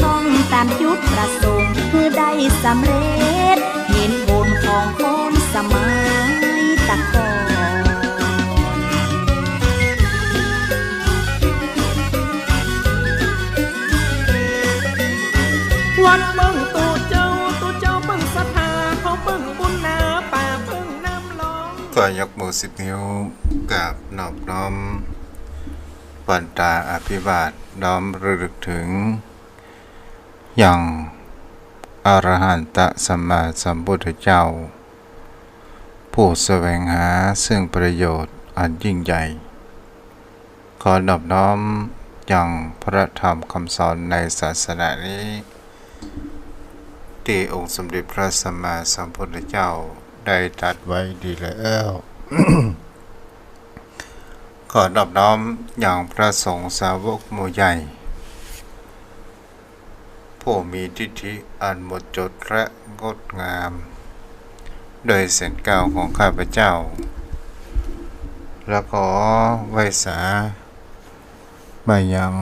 ต้องตามจุดประสงค์คือได้สำเร็จเห็นบุญของคนสมัยตะก่อนวัดเบิ่งตู่เจ้าเบิ่งศรัทธาเขาเบิ่งบุญนาป่าเบิ่งน้ำร้องก็ยกมือ10 นิ้วกับนอบน้อมปันตาอภิบาทน้อมระลึกถึงอย่างอรหันตสัมมาสัมพุทธเจ้าผู้แสวงหาซึ่งประโยชน์อันยิ่งใหญ่ขอนอบน้อมอย่างพระธรรมคำสอนในศาสนานี้ที่องค์สมเด็จพระสัมมาสัมพุทธเจ้าได้ตรัสไว้ดีแล้ว ขอนอบน้อมอย่างพระสงฆ์สาวกหมู่ใหญ่ผู้มีทิฏฐิอันหมดจดและงดงามโดยเส้นก้าวของข้าพเจ้าและขอไว้สามายัง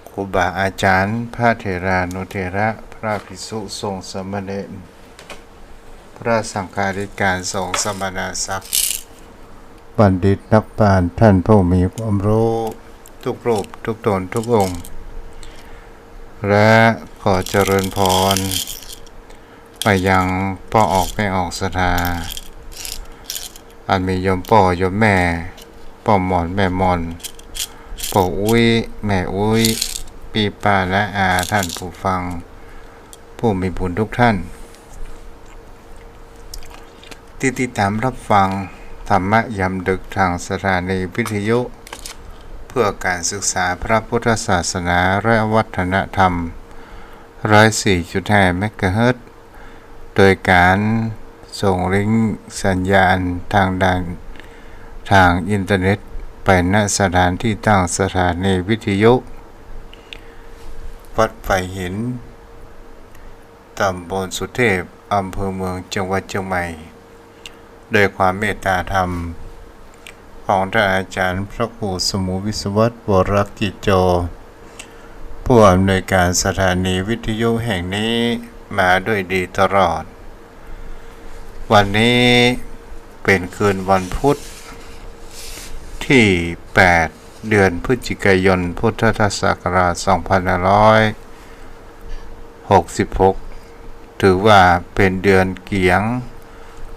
ครูบาอาจารย์พระเถรานุเถระพระภิกษุสงฆ์สามเณรพระสังฆาธิการสงฆ์สมณศักดิ์บัณฑิตนักปราชญ์ท่านผู้มีความรู้ทุกรูปทุกตนทุกองค์และขอเจริญพรไปยังพ่อออกแม่ออกศรัทธาอันมีโยมพ่อโยมแม่พ่อหมอนแม่หมอนพ่ออุ้ยแม่อุ้ยปีป้าและอาท่านผู้ฟังผู้มีบุญทุกท่านที่ติดตามรับฟังธรรมะยามดึกทางสถานีวิทยุเพื่อการศึกษาพระพุทธศาสนาและวัฒนธรรม 104.5 เมกะเฮิรตซ์โดยการส่งลิงก์สัญญาณทางอินเทอร์เน็ตไปณสถานที่ตั้งสถานีวิทยุวัดไฟหินตำบลสุเทพอำเภอเมืองจังหวัดเชียงใหม่โดยความเมตตาธรรมของท่านอาจารย์พระครูสมุวิศวัตรวรกิจโจผู้อำนวยการสถานีวิทยุแห่งนี้มาด้วยดีตลอดวันนี้เป็นคืนวันพุธที่8เดือนพฤศจิกายนพุทธศักราช2566ถือว่าเป็นเดือนเกียง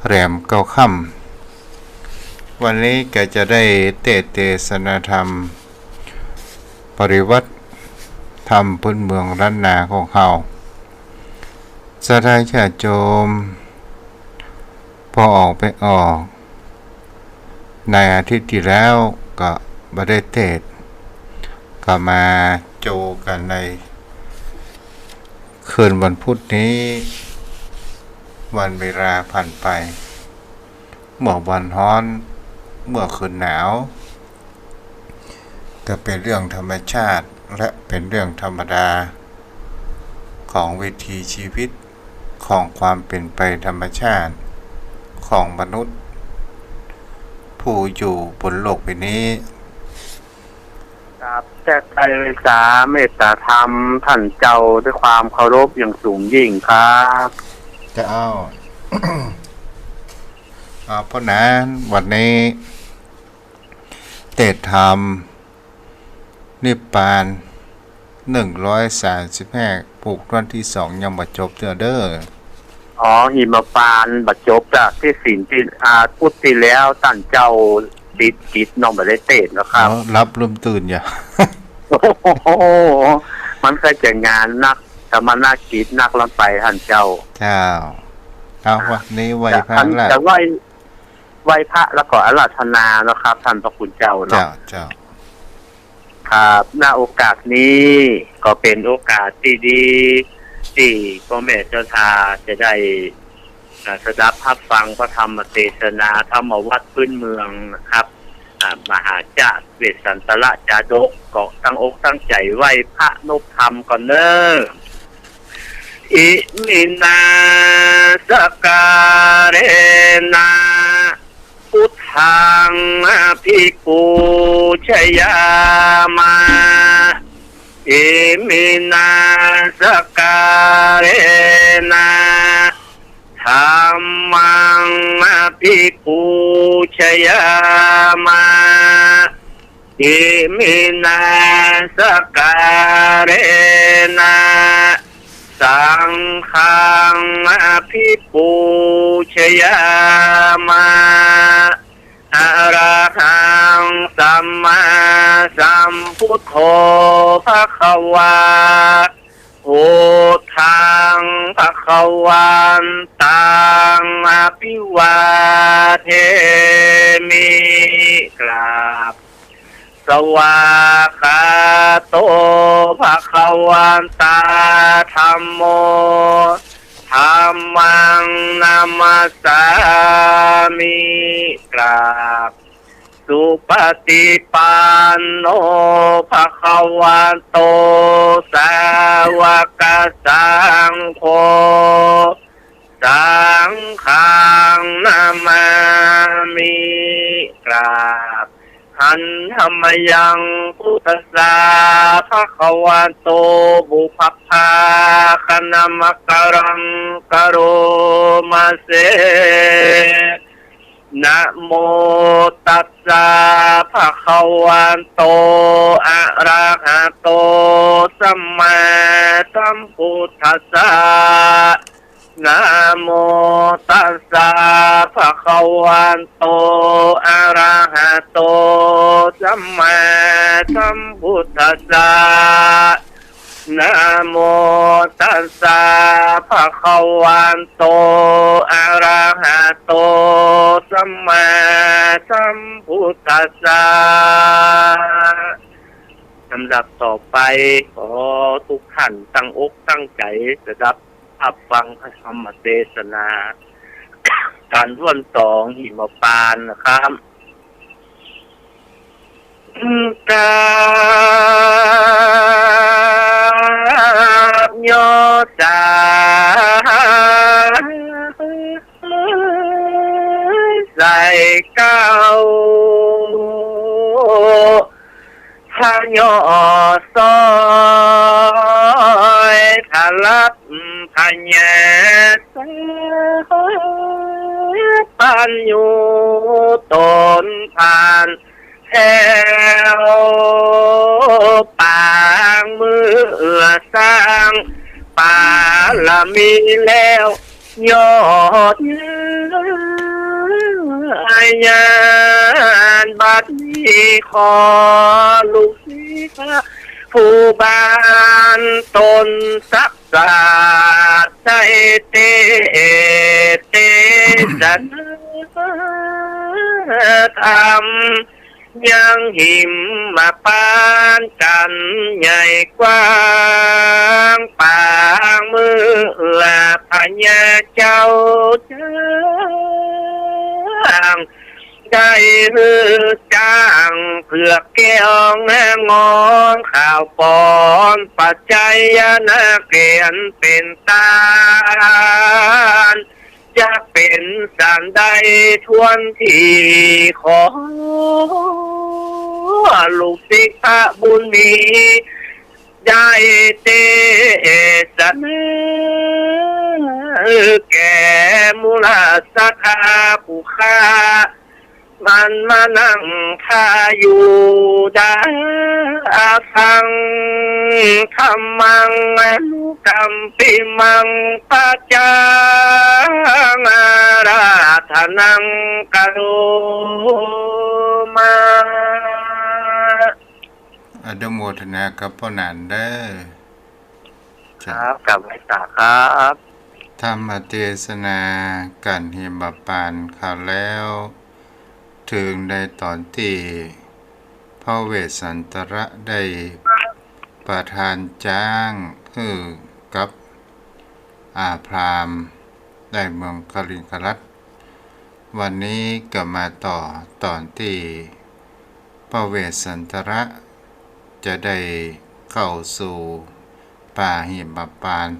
แรมเก้าค่ำวันนี้ก็จะได้เทศนาธรรมปริวัติธรรมพื้นเมืองล้านนาของเขาสถานญาติโยมพอออกไปออกในอาทิตย์ที่แล้วก็บ่ได้เทศก็มาโจกันในคืนวันพุธนี้วันเวลาผ่านไปเมื่อวันร้อนเมื่อคืนหนาวก็เป็นเรื่องธรรมชาติและเป็นเรื่องธรรมดาของวิถีชีวิตของความเป็นไปธรรมชาติของมนุษย์ผู้อยู่บนโลกใบนี้ครับแจ้งใจเลยสาเมตตาธรรมท่านเจ้าด้วยความเคารพอย่างสูงยิ่งครับจะเอา เพราะนั้นวันนี้เทศธรรมนิพพาน135ปลูกวันที่2ยังบ่จบเด้อหิมพานต์บัดจบจากที่ศีลที่พุทธที่แล้วท่านเจ้าติดกิจน้องบ่ได้เทศนะครับรับลืมตื่นอย่า โอ้โหมันก็จะงานนักธรรมนากิจนักลำไปท่านเจ้าเอาวันนี้ไหว้พระแล้วจะไหว้พระแล้วก็อาราธนานะครับท่านพระคุณเจ้าเนาะเจ้าครับณโอกาสนี้ก็เป็นโอกาสที่ดีที่พ่อแม่เจ้าทาจะได้สดับรับฟังพระธรรมเทศนาธรรมวัดพื้นเมืองนะครับมหาจาเวสสันตระจาดกก็ตั้งอกตั้งใจไหว้พระนพธรรมก่อนเน้ออิมินาสการนาพุทธังภิกขุชยามา อิมินาสการเนะธรรมังอภิปูชยามะอิมินาสการนะสังฆังอภิปูชยามะอะระหังสัมมาสัมพุทโธภควาพุทธังภคะวันตังอภิวาเทมิกราบสวากขาโตภคะวันตาธัมโมธัมมังนามัสสามิกราบสุปฏิปันโนภคะวันโตสาวกสังโฆสังฆังนามามิกราบหันธรรมยังพุทธสาภคะวันโตบุพพาคณมกรังกโรมาเสนะโมตัสสะภะคะวันโตอะระหะโตสัมมาสัมพุทธัสสะนะโมตัสสะภะคะวันโตอะระหะโตสัมมาสัมพุทธัสสะนะโมตัสสะภะคะวันโตอะระหะโตสัมมาสัมพุทธัสสะลำดับต่อไปขอทุกท่านตั้งอกตั้งใจจะรับฟังพระธรรมเทศนาการร่วมสองหิมปานนะครับกราบโยสาใส่เก้าพระโยซอยทะลับพญาสปัญญูตนผ่านแถวปางมือสร้างปาละมีแล้วยอดอาญานบัดนี้ขอลูกศิษย์ผู้บ้านตนศักดิ์ใจเตสันธรรมยังหิมมาปานกันใหญ่กว้างปางมือพญาเจ้าจ้างได้ฮือจ้างเพื่อแก้วแง่งอนข่าวปอนปัจจัยนาเกลียนเป็นตาจะเป็นสันใดทวนที่ขอลูกศิษย์พระบุญมีได้เตสันแก่มูลสัทธาผู้ค้ามันมานั่งท่าอยู่ได้ฟังธรรมังอนุกรรมปิมังปัจจาราธนังกโรมาอนุโมทนากับพ่อนันเด้อครับกับไว้ตาครับธรรมเทศนากันหิมปานข่าวแล้วถึงในตอนที่พระเวสสันตระได้ประทานจ้างคือกับพราหมณ์ได้เมืองกลิงครัตวันนี้ก็มาต่อตอนที่พระเวสสันตระจะได้เข้าสู่ป่าหิมพานต์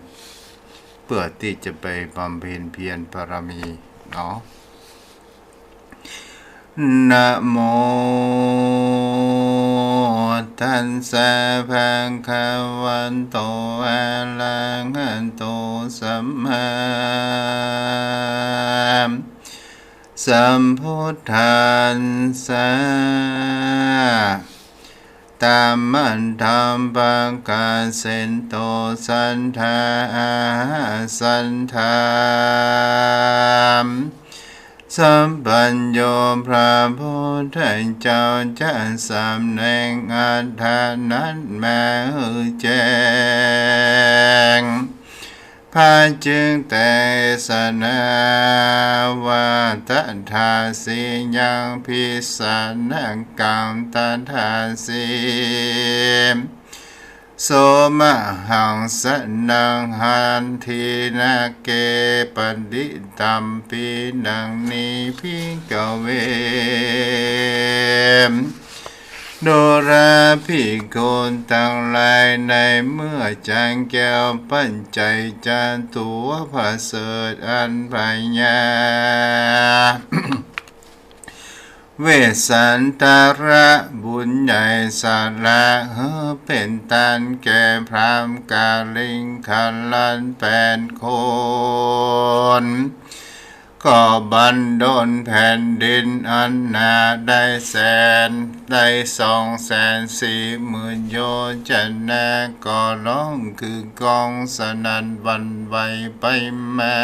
เพื่อที่จะไปบำเพ็ญเพียรบารมีเนาะนะโม ทัสสะภะคะวันโตอะระหะโตสัมมาสัมพุทธัสสะตัมมันธัมปังกาเสนโตสันทาสันธามสัมปัญโยพระพุทธเจ้าจะสำแดงอัฏฐานั้นมาแจ้งพระจึงแต่สนาวาตถาสียังพิสานังกังตถาสีโสมหังสนังหันทีนาเกปดิตัมปีนังนิพิกเวโดราภิกขุทั้งหลายในเมื่อจางแก้วปัญจัยจารตัวพระเสริฐอันพญา เวสันตระบุญใหญ่สาระเป็นตานแก่พรามกาลิงคันลันแปนคนก็บันดลแผ่นดินอันนาได้ได้240,000 โยชนะก็ร้องคือกองสนั่นหวั่นไหวไปมา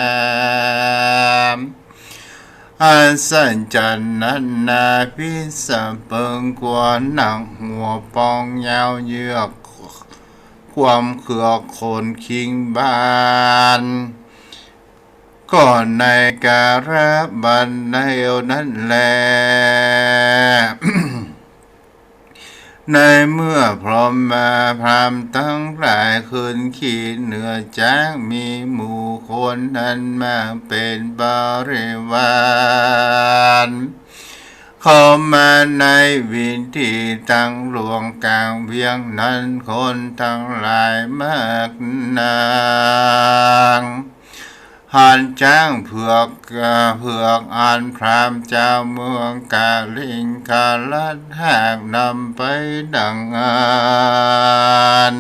อันสัจจันนันนาพิสเปิงกว่าหนังหัวปองยาวเยือกความเขือโคนคิงบานก่อนในการบันในนั้นแล ในเมื่อพร้อมมาพรามทั้งหลายคืนขี่เหนือจ้างมีหมู่คนนั้นมาเป็นบริวารเข้ามาในวิธีตั้งหลวงกลางเวียงนั้นคนทั้งหลายมากนางหันจ้างเผือกอันพรามเจ้าเมืองกาลิงกาลัดหากนำไปดังงาน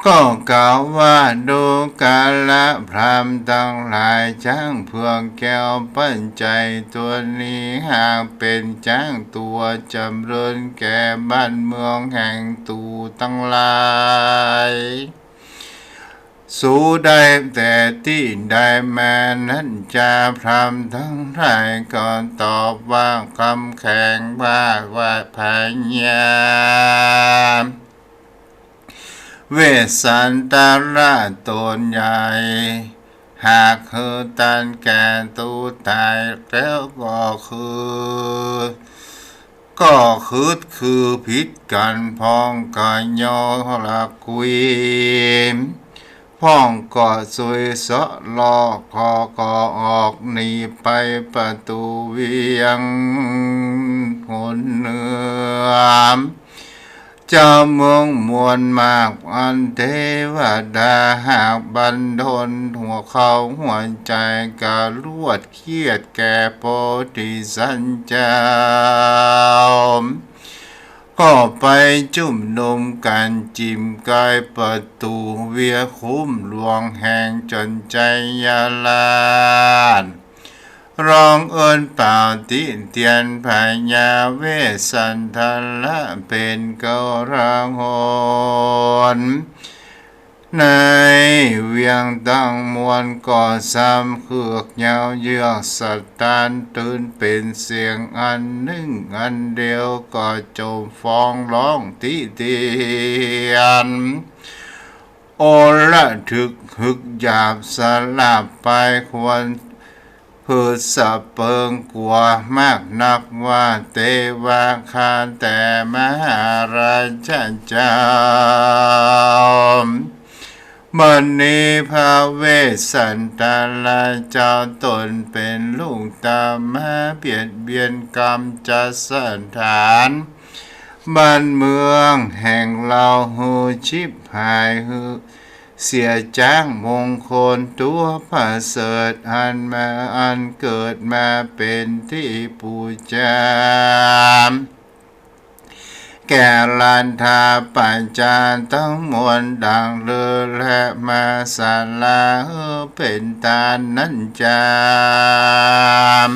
ก็กล่าวว่าดูกาละพรามทั้งหลายจ้างเผือกแก้วปัญจัยตัวนี้หากเป็นจ้างตัวจำเริญแก่บ้านเมืองแห่งตูทั้งหลายสู้ได้แต่ที่ได้มานั้นจะพรามทั้งหลายก็ตอบว่าคำแข็งว่าพญาเวสันตระตนใหญ่หากคือตันแก่ตูตายแล้วคือผิดกันพ้องกันยอละกุยพ้องก็สวยสะลอก็ออกหนีไปประตูเวียงหนเหนือเจ้าเมืองมวลมากอันเทวดาหากบันดลหัวเขาหัวใจกะลวดเครียดแก่โพธิสัตว์เจ้าก็ไปจุ่มนุมกันจิมกายประตูเวียคุ้มหลวงแห่งจนใจยาลานร้องเอิญเปล่าติเตียนพญาเวสันทละเป็นเกราหนในเวียงตั้งมวลก่อซ้ำเขือกยาวเยือกสัตตานตื่นเป็นเสียงอันหนึ่งอันเดียวก็โจมฟ้องร้องติเตียนโอละถึกหึกหยาบสลับไปควรพืชสะเปิงกลัวมากนักว่าเทวาคาแต่มหาราชเจ้าบัดนี้พระเวสสันตราเจ้าตนเป็นลูกตามาเบียดเบียนกรรมจัดสถานบ้านเมืองแห่งเราหูชิบหายหือเสียจ้างมงคลตัวพระเสริฐอันเกิดมาเป็นที่ปูชา แก่ลานทาปัญจาทั้งมวลดังเลือและมาสาลาเป็นตานั้นจาม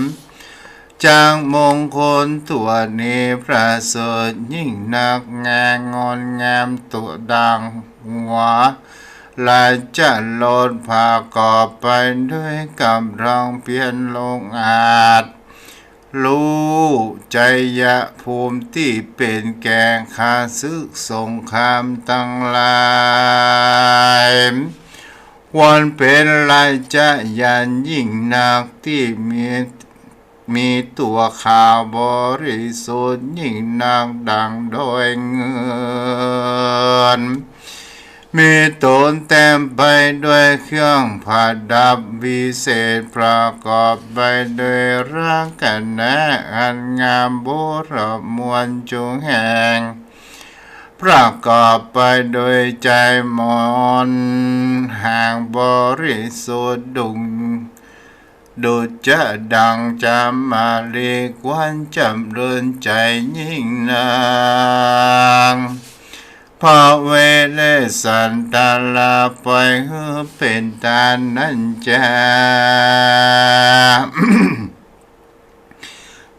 จางมงคลตัวนี้ประเสริฐยิ่งนักงานงอนงามตัวดังหัวลาจะโลดพากอบไปด้วยกำลังเพียรลงอาจรู้ใจยะภูมิที่เป็นแกงข้าศึกสงครามตั้งหลายวันเป็นลายจะยันยิ่งนักที่มีตัวข่าวบริสุทธิ์ยิ่งนักดังโดยเงินมีตนเต็มไปด้วยเครื่องประดับวิเศษประกอบไปด้วยร่างกันแนะอันงามบุรมวลจุงแห่งประกอบไปโดยใจมนห่างบริสุทธิ์ดุจจะดังจำมาลีกวันจำเริญใจยิ่งนางพระเวเลสันตาลาไปเป็นตานั้นจา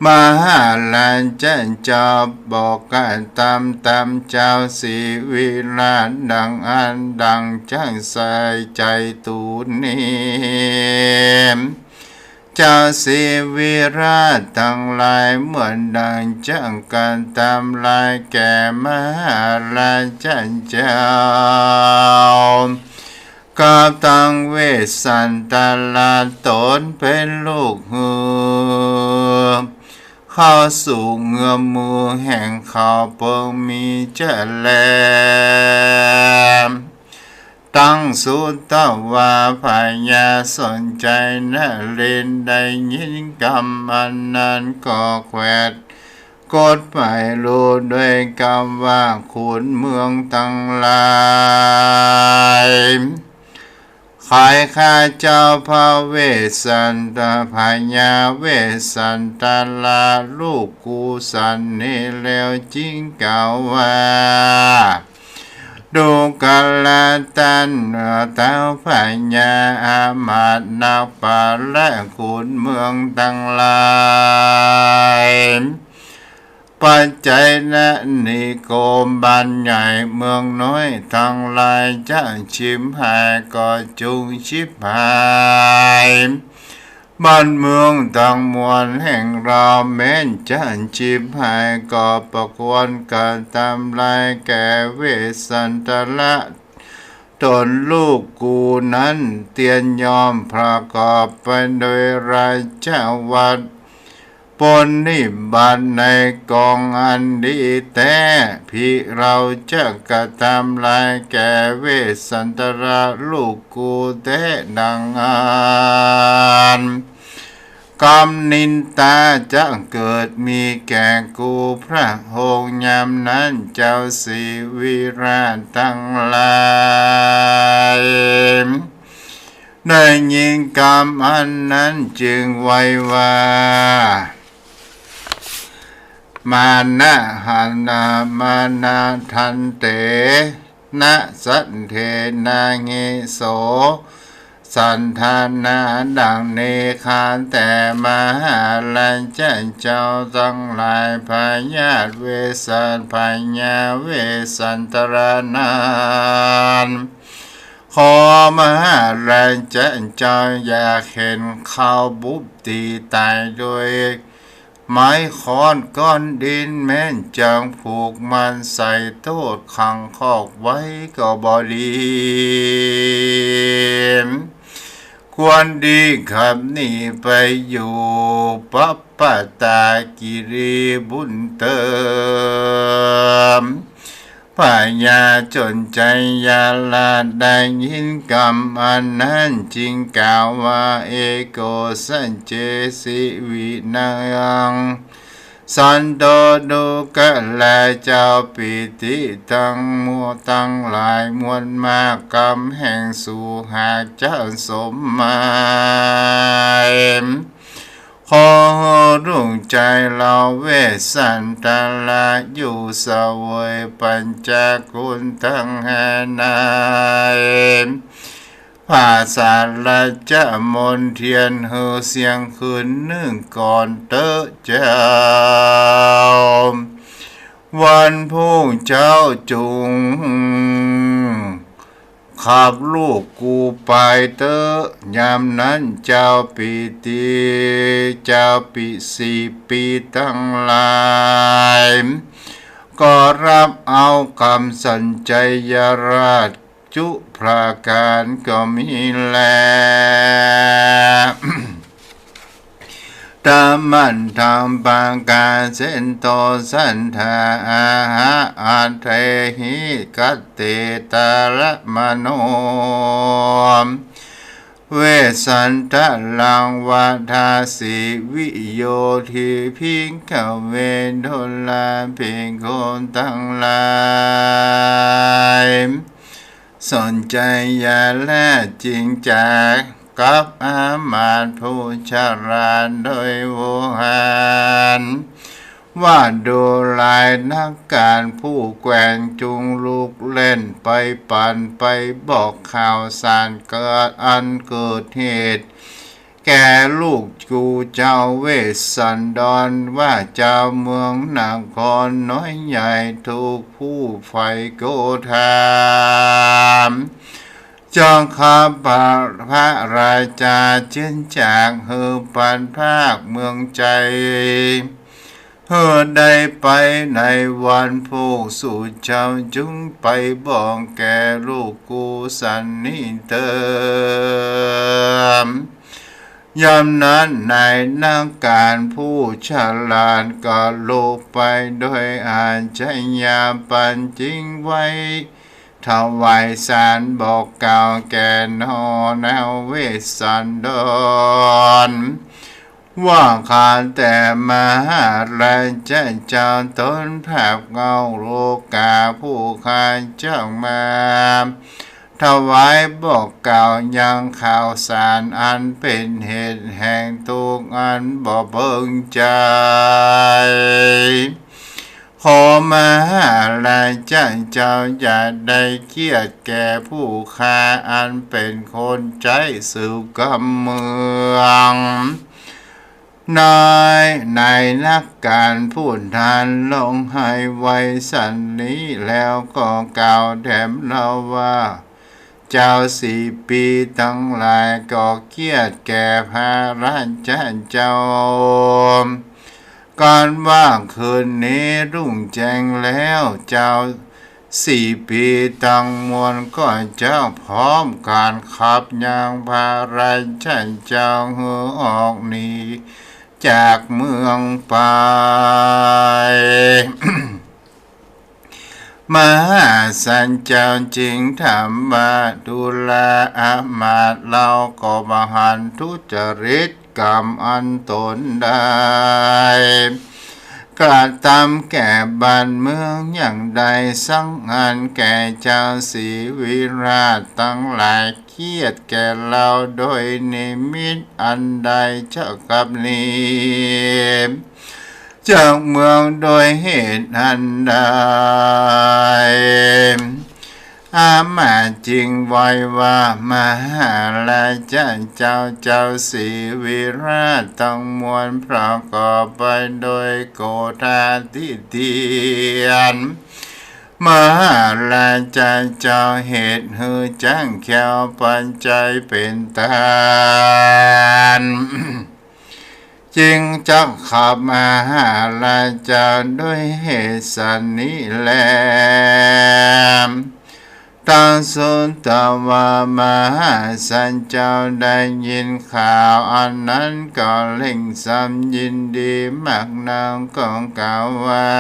มหาลานจันเจ้าบอกกันตามเจ้าสีวิลาดังอันดังจังใส่ใจตูนี้เจ้าสีวิราชทั้งหลายเหมือนดังจังกันตามลายแก่มหาลานจันเจ้ากับตังเวสันตาลาตนเป็นลูกหือเข้าสู่เงื้อมมือแห่งเขาเปิงมีเจริญตั้งสุตตวาพยาสนใจนะเล่นได้ยินกรรมอันนั้นก็แขวดกดไปรู้ด้วยคำว่าขุนเมืองตั้งหลายขายข้าเจ้าพระเวสสันตพญาเวสสันตาลาลูกกูสันนี่แล้วจริงเก่าว่าดูกัลตันเท้าพญาอามาตนาปาและขุนเมืองตั้งหลายปัจจัยนะนิโกมบันใหญ่เมืองน้อยทั้งหลายจะชิมหายก็จุงชิบหายบ้านเมืองทั้งมวลแห่งเราแม้นจะชิบหายก็ประควรกันตามลายแก่เวสันตละตนลูกกูนั้นเตียนยอมประกอบไปโดยราชวัตรปนนิบัติในกองอันดีแต่พี่เราจะกระทำลายแก่เวสันตระลูกกูแต่ดังอันกรรมนินตาจะเกิดมีแก่กูพระองค์ยามนั้นเจ้าสีวิราชทั้งหลายได้ยินกรรมอันนั้นจึงไว้ว่ามานะหันามานาทันเตนะสันเทนาเงโสสันทานาดังเนคาแต่มหาลัยเจ้าทั้งหลายพญาเวสันพญาเวสันตรนานขอมหาลัยเจ้าอยากเห็นเขาบุบตีตายโดยไม้ค้อนก้อนดินแม่นจังผูกมันใส่โทษขังคอกไว้ก็บ่ดีควรดีขับหนีไปอยู่ปัปปตากิริบุญเติมพญาจนใจยาลาได้ยินกรรมอันนั้นจริงกล่าวว่าเอโกสันเจสิวินายังสันโดดุกะแลเจ้าปิติตั้งมัวตั้งหลายมวลมากกรรมแห่งสู่หากเจ้าสมหมาย ขอรุ่งใจเราเวสสันตลาอยู่สวยปัญจคุณทั้งแห่นายภาษาละจะมนเทียนเฮอเสียงคืนนึ่งก่อนเตอเจ้าวันพุ่งเจ้าจุงขับลูกกูไปเตอยามนั้นเจ้าปีตีเจ้าปี4 ปีตั้งหลายก็รับเอาคำสัญใจยราชจุพราการก็มีแล ตามันทำบางการเส้นโตสันทาอาหาอัตเทหิกัตเตตาละมโนเวสันตะลังวาทาสิวิโยทิพิงขเวโดลาเพิงคนทั้งหลายสนใจอย่าและจริงจักกับอามาตย์ผู้ชราโดยวุหารว่าดูลายนักการผู้แกว่งจุงลูกเล่นไปปั่นไปบอกข่าวสารเกิดอันเกิดเหตุแก่ลูกกูเจ้าเวสสันดรว่าเจ้าเมืองนครน้อยใหญ่ถูกผู้ไฟโกธามจองข้าพระราชาเช่นจากเฮือปันภาคเมืองใจเฮือได้ไปในวันผู้สู่เจ้าจุงไปบอกแก่ลูกกูสันนิเติมยามนั้นนายนักการผู้ฉลาดก็ลูกไปโดยอาจยาปันจริงไว้ถวายสารบอกกล่าวแก่นอแนวเวสสันดรว่าขาดแต่มหาราชเจ้าตนภาพเงาโลกาผู้ข้าเจ้ามาถวายบอกกล่าวยังข่าวสารอันเป็นเหตุแห่งทุกข์อันบ่เบิ่งใจขอมหาราชเจ้าอย่าได้เกียดแก่ผู้ค้าอันเป็นคนใจสืบกำเมืองนายนักการพูดทานลงให้ไว้สันนี้แล้วก็กล่าวแถมเราว่าเจ้า4 ปีทั้งหลายก็เกียดแก่พระราชเจ้าการว่าคืนนี้รุ่งแจ้งแล้วเจ้า4 ปีตั้งมวลก็เจ้าพร้อมการขับยางพาราชเจ้าเหือออกหนีจากเมืองไป มหาสันเจ้าจริงถามว่าดูแลอามาตย์เราก็มหันทุจริตกรรมอันตนได้กระทำแก่บ้านเมืองอย่างใดสังหารแก่เจ้าศรีวิราชตั้งหลายเกียรติแก่เราโดยนิมิตอันใดเจ้ากับนี้จากเมืองโดยเหตุอันใดอามาจริงไว้ว่ามหาราชเจ้าศรีวิราชต้องมวลประกอบไปโดยโกธาธิเตียนมหาราชเจ้าเหตุหือจังแควปัญจัยเป็นตานจึงจักขับมหาราชด้วยเหตุสันนี้แลตั้งสุนตวามหาสันเจ้าได้ยินข่าวอันนั้นก็เล่งสำยินดีมากนางก็กล่าวว่า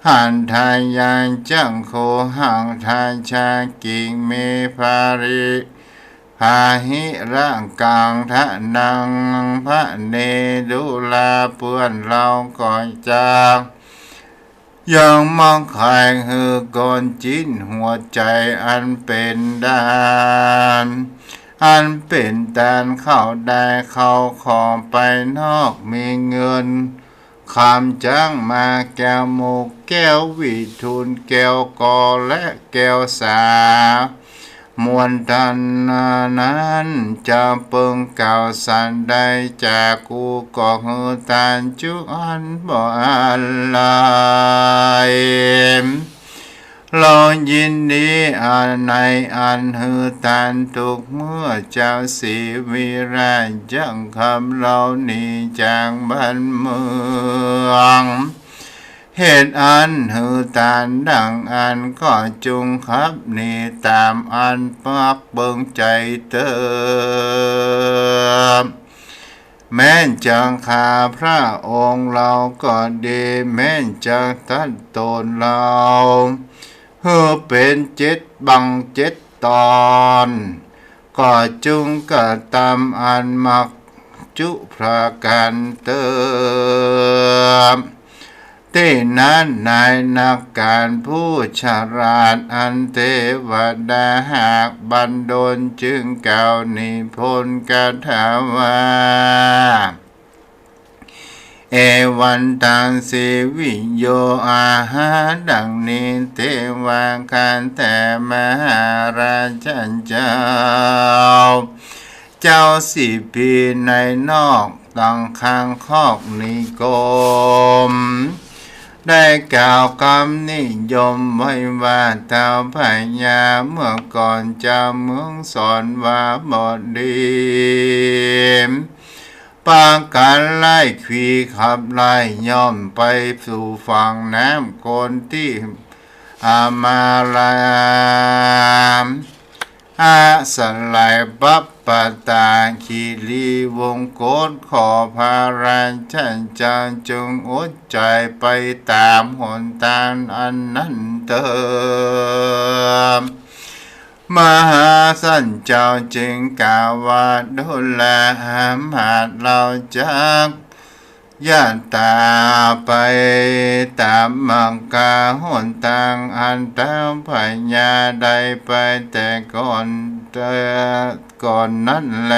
หันทายานจังโคหังทาชากิงเมภาริพาหิร่างกลางทะนังพระเนดุลาเพื่อนเราก่อนจากยังมองใครหือกอนจิ้นหัวใจอันเป็นดาน อันเป็นตานเข้าได้เข้าของไปนอกมีเงินคำจังมาแก้วหมกแก้ววิทูลแก้วกอและแก้วสามวลตันนั้นจะเปิงเก่าสันได้จากกูก็หือตานจุอันบ่อะไรเรายินดีอันในอันหือตานทุกเมื่อเจ้าสีวิราชจังคำเรานี้จางบ้านเมืองเหตุอันหือตานดังอันก็จุงครับนี่ตามอันปักเบิ่งใจเติมแม้นจังข้าพระองค์เราก็ดีแม้นจังตัดตนเราเพื่อเป็น7 บัง 7 ตอนก็จุงกะตามอันมักจุพระกันเติมที่นั้นนายนักการผู้ฉลาดอันเทวดาหากบันดลจึงกล่าวนิพนธ์คาถาว่าเอวันตังสีวิโยอาหาดังนี้เทวาคันแต่มหาราชันเจ้า10 ปีในนอกตังข้างคอกนิกรมได้กล่าวคำนิยมไว้ว่าเท้าพญาเมื่อก่อนจะเมืองสอนว่าบดีปาการไล่ขวีขับไล่ย่อมไปสู่ฝั่งน้ำโกนที่อามาลามอาสลายบัพปตาคีรีวงโกฏขอพาราชันจางจงอดใจไปตามหนทางอันนั้นเติมมหาสันเจ้าจึงกล่าวว่าดูแลหามหาดเราจักย่าตาไปตามมังกาหนทางอันเท้าพญาได้ไปแต่ก่อนนั้นแล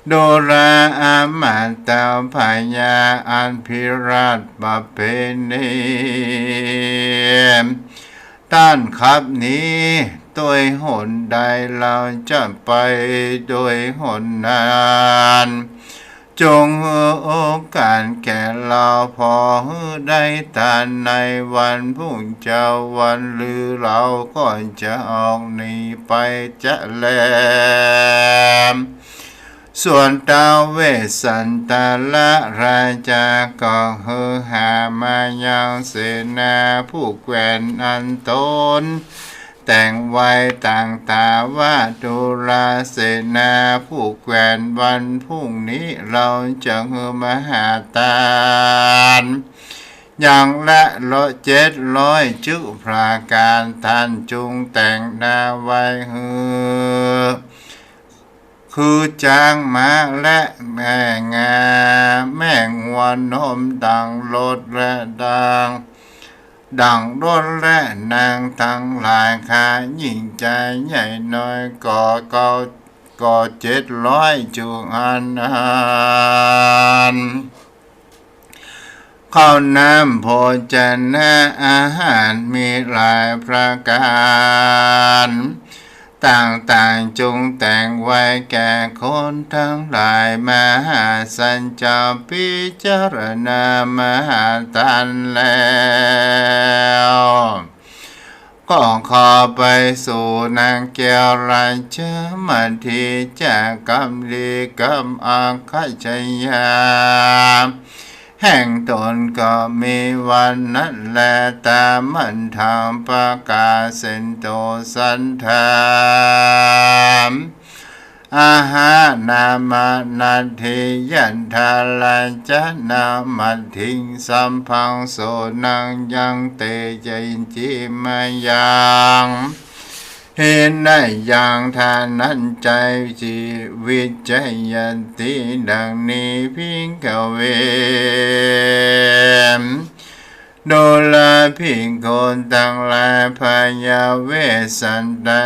โดราอามาตาพญาอันพิราชบะเพณีต้านขับนี้โดยหนใดเราจะไปโดยหนนั้นจงโอกาสแก่เราพอได้ตานในวันพุ่งเจ้าวันหรือเราก็จะออกหนีไปจะแลมส่วนดาวเวสสันตาละราชาก็หามายังเสนาผู้แกวนอันตนแต่งไว้ต่างตาว่าดุราเสนาผู้แกวนวันพรุ่งนี้เราจะมหาตานอย่างละ700 จุพราการท่านจุงแต่งนาไว้คือจางมาและแม่งาแม่งวนนมดังรถและดังรถและนางทั้งหลายขายิ่งใจใหญ่น้อยก็700 จุอันข้าวน้ำโภชนะอาหารมีหลายประการต่างๆจงแต่งไว้แก่คนทั้งหลายมหาสัญจรพิจารณามหาทานแล้วก็ขอไปสู่นางแก้วราชมัทธิจากกำลีกำอาคัจยาแห่งตนก็มีวันนั้นแลตามันทางประกาศเสนโตสันธามอาหานามานาทิยันทาลาจนามัทถิงสัมพังโสนังยังเตจยินจิมายังเห็นได้อย่างทานั้นใจชีวิตใจยันติดังนี้พิงกเวม ดูแลพี่คนตั้งหลายพยาเวสสันดา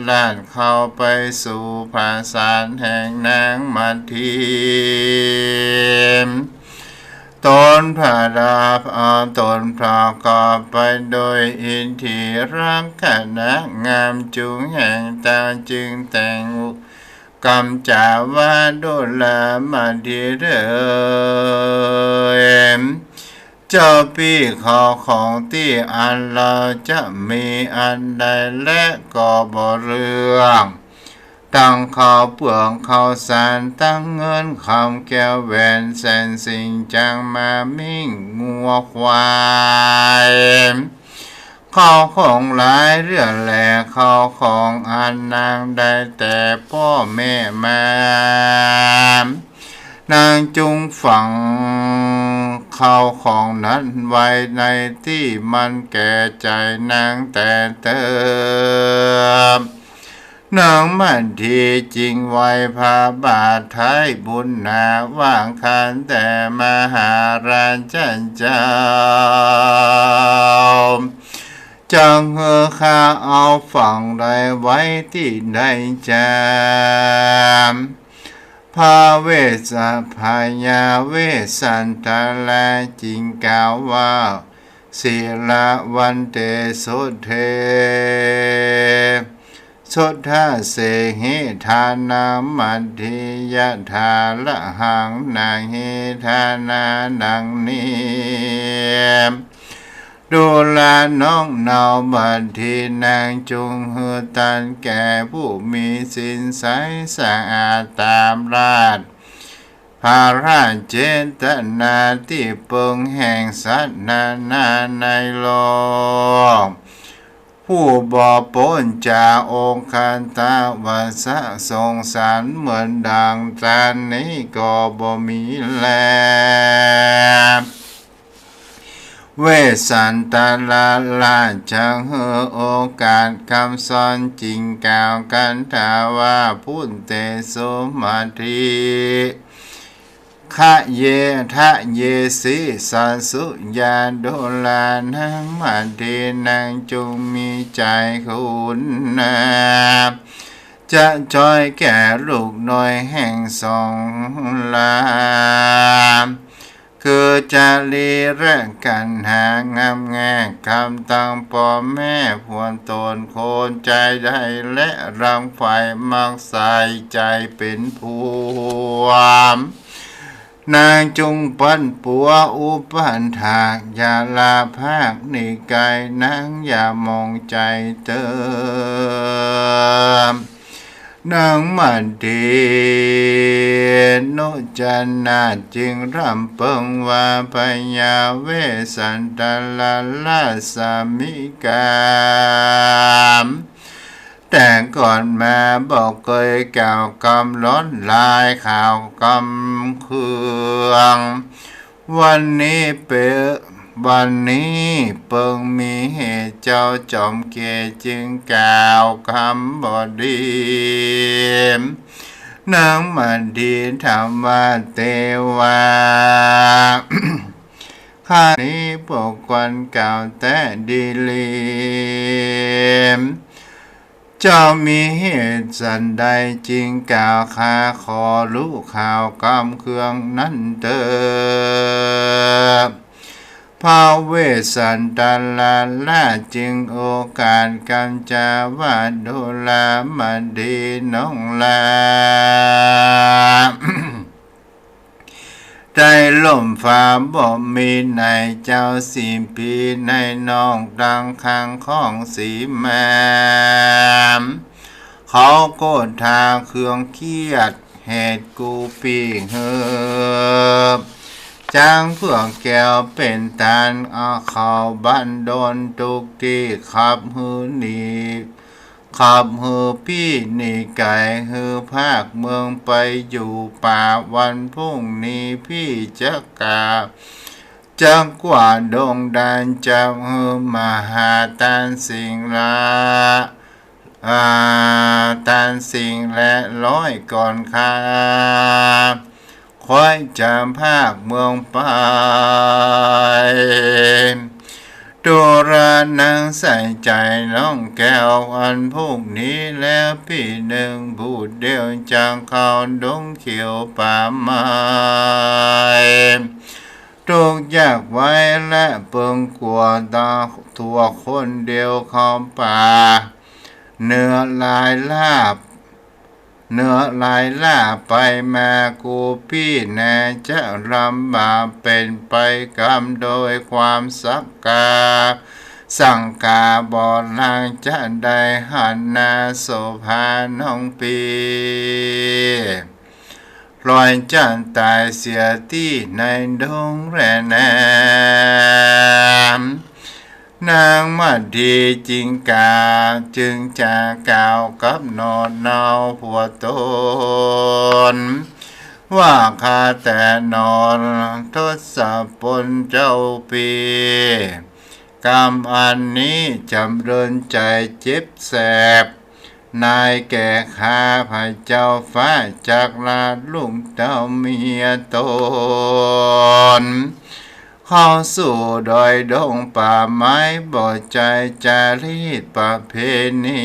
ลาดเข้าไปสู่ภาษาแห่งนางมัททีตนพระดาภตนพระกอบไปโดยอินทีรักขณะงามจุงแห่งตาจึงแต่งกำจาวาดุลามาดีเดิมเจ้าพี่ขอของที่อันเราจะมีอันใดและก็บ่เรื่องตั้งข้าวเปลืองข้าวสารตั้งเงินคำแก้วแหวนแสนสิ่งจังมามิ่งงัวควายข้าวของหลายเรื่องแหล่ข้าวของอันนางได้แต่พ่อแม่มานางจุงฝังข้าวของนั้นไว้ในที่มันแก่ใจนางแต่เติมนางมันทีจริงไว้พาบาทไทยบุญนาว่างคันแต่มหาราชันเจ้าจังข้าเอาฝังใดไว้ที่ใดจามพาเวสพายาเวสันตาลาจิงกล่าวว่าศิลาวันเตสุเทสุทธาเสหิทานามัดทิยะทาละหังนาหิทานานังนิดูแลน้องนาวบัดทีนางจุงหือตันแก่ผู้มีสินใสสะอาดตามราชพาราชเจตนาที่เปิงแห่งสัตว์นานาในโลกผู้บ่ปนจาองค์คันตาวาสะสงสารเหมือนดังจานนี้ก็บ่มีแลเวสันตาลาจังเฮอโอกาสคำสอนจริงกล่าวกันถาว่าพุทธเตโสมาธิคะเยทะเยสิสัสุญาโดลานังมาทีนางจงมีใจคุณนาจะจอยแก่ลูกน้อยแห่งสองลาคือจะลีระกันหางามแงคำตั้งพ่อแม่พวนตนโคนใจได้และรังไฟมักใส่ใจเป็นภูมินางจงปันปัวอุปันถากอย่าลาภาคนิกายนางอย่ามองใจเติมนางมันดีโนจันนาจึงรำเปิงว่าพยาเวสันตาลาสามิกามแต่ก่อนมาบอกเคยกล่าวกำล้นลายข่าวกำเครื่องวันนี้เปิงมีเหตุเจ้าจอมเกจึงกล่าวคำบดีนางมันดีธรรมว่าเทวา ข้านี้ปกควันเก่าแต่ดีลีมเจ้ามีเหตุสันใดจริงกล่าวข้าขอรู้ข่าวกำเครื่องนั้นเติบพาเวสันตาลาจึงโอกาสกำจาวาโดลามาดีน้องลา ใจล่มฟ้าบ่มีในเจ้าสีปีในน้องดังข้างของสีแมมเขาโกดทาเครื่องเครียดเหตุกูปีเหือบจางเพื่อแก้วเป็นตานเอาเขาบันโดนตุกที่ขับหือหนีขับหือพี่หนีไก่หือภาคเมืองไปอยู่ป่าวันพรุ่งนี้พี่จะกาจังกว่าดงดันจังหือมหาตันสิ่งละตันสิ่งและร้อยก่อนคาค คอยจามภาคเมืองไปดูรานังใส่ใจน้องแก้วอันพวกนี้แล้วพี่หนึ่งบูดเดียวจางเขาดงเขียวป่าไม้ทุกยากไว้และเปิงกลัวตาทั่วคนเดียวเข้าป่าเนื้อลายลาบไปมากูพี่แน่จะรำบาเป็นไปกรรมโดยความสักกาสังกาบอดลางจะได้หันนาโสภาน้องปีปล่อยจันตายเสียที่ในดงแร่แนมนางมาดีจริงกาจึงจะกล่าวกับนอนเนาผัวตนว่าข้าแต่นอนทศพลเจ้าปีกรรมอันนี้จำเริญใจเจ็บแสบนายแก่ข้าพระเจ้าฟ้าจากลาลุงเต้าเมียตนเข้าสู่ดอยดงป่าไม้บ่ใจจารีตประเพณี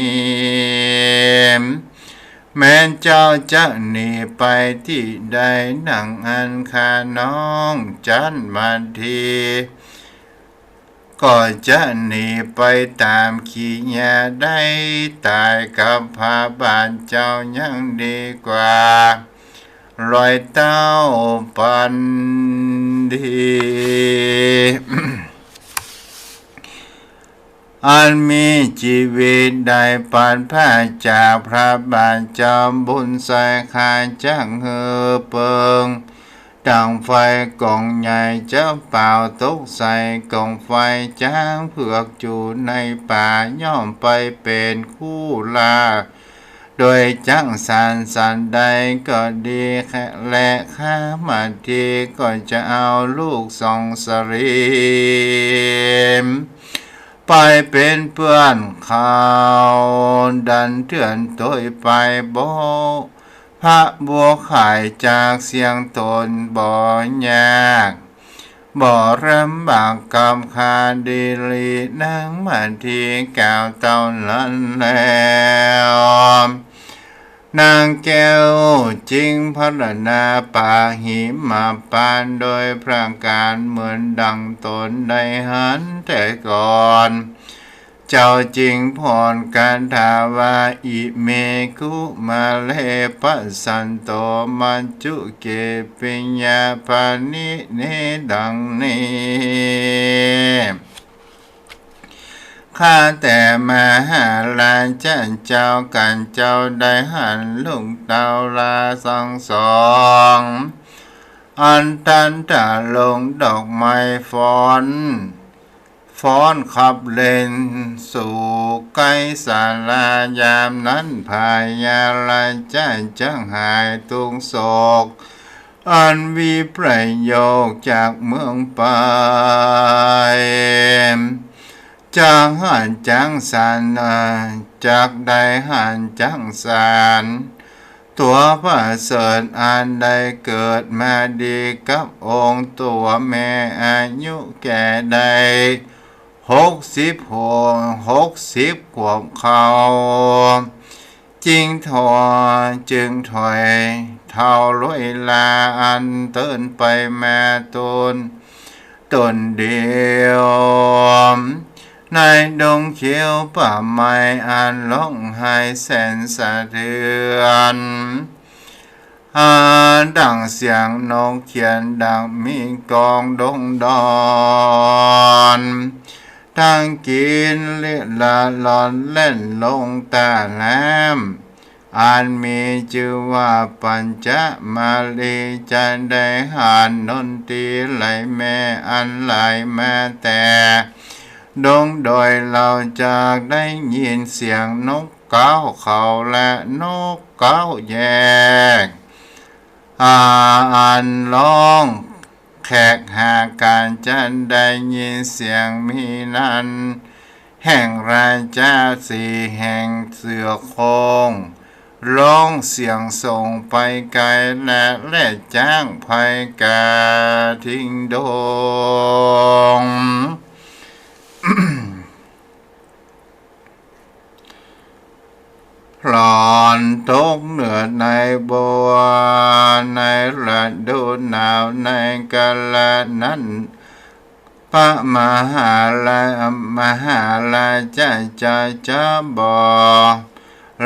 แม้เจ้าจะหนีไปที่ใดนั่งอันคาน้องจันมาทีก็จะหนีไปตามขี้ยาได้ตายกับพาบ้านเจ้ายังดีกว่ารอยเต้าปันดีอันมีชีวิตได้ปันผ้าจากพระบาทจอมบุญใส่ขาจังเฮอเปิงดังไฟกองใหญ่เจ้าเป่าตกใส่กองไฟจ้างเผือกจูในป่าย่อมไปเป็นคู่ลาโดยจังสันใดก็ดีและข้ามาทีก็จะเอาลูกสองสรีไปเป็นเพื่อนเขาดันเถื่อนตัวไปบ่พระบัวขายจากเสียงตนบ่ยากบ่รำบากกำคาดีลีนางมาทีกล่าวเต้านั้นแล้วนางแก้วจริงพรรณนาปาหิมาปานโดยพระการเหมือนดังตนได้หันแต่ก่อนเจ้าจริงพรการถาวาอิเมกุมาเลปัสสันโตมัจจุเกปิญญาปานิเนดังนี้ข้าแต่มหาราชเจ้ากันเจ้าได้หันลุงเตาลาสังสองอันตันตะลงดอกไม้ฟ้อนขับเล่นสู่ไกลศาลายามนั้นพายาลาใจจังหายตุงโศกอันวิประโยคจากเมืองไปจางหันจังสานจากได้หันจังสานตัวพระเสริฐอันได้เกิดมาดีกับองค์ตัวแม่อายุแก่ใด60 ขวบเขาจึงจึงถอยเท่าลอยลาอันเตือนไปแม่ตนเดียวในดงเขียวป่าไม้อันร้องไห้แสนสะเทือนดังเสียงนกเขียนดังมีกองดงดอนทั้งกินเลือดละหลอนเล่นลงตาแหลมอันมีชื่อว่าปัญจมาลีจะได้หานนนตีไหลแม่อันไหลแม่แต่ดงโดยเราจากได้ยินเสียงนกเก้าเขาและนกเก้าแยกอันร้องแขกหาการจะได้ยินเสียงมีนั้นแห่งราชาสีแห่งเสือโคง ร้องเสียงส่งไปไกลและจ้างไพกาทิ้งดง พลอนตกเหนือในบัวในฤดูหนาวในกาลนั้นพระมหาลาจะบอก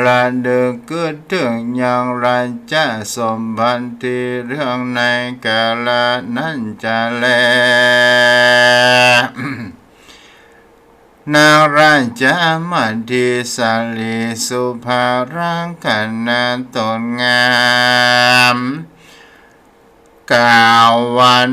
ระดึกเกิดถึงอย่างไรจะสมบัติที่เรื่องในกาลนั้นจะแล นางราชามาดีสาลีสุภารังกันนาตนงามกล่าววัน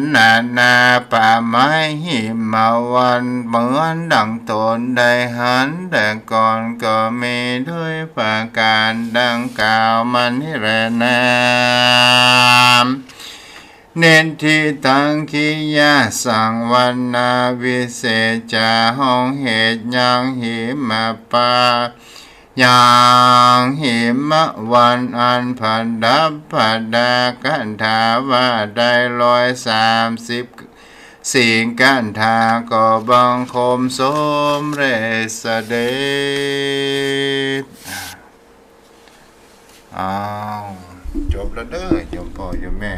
นาป่าไม้หิมวันเหมือนดังตนได้หันแต่ก่อนก็มีด้วยประการดังกล่าวมันนี่แหละนะเน้นที่ตังคิยาสังวันนาวิเศษจาห้องเหตุยังหิมาปายังหิมะวันอันผัดดับผัดดากันถาว่าได้130สิ่งกันทาก็บังคมสมเรสเดชจบแล้วเด้อโยมพ่อโยมแม่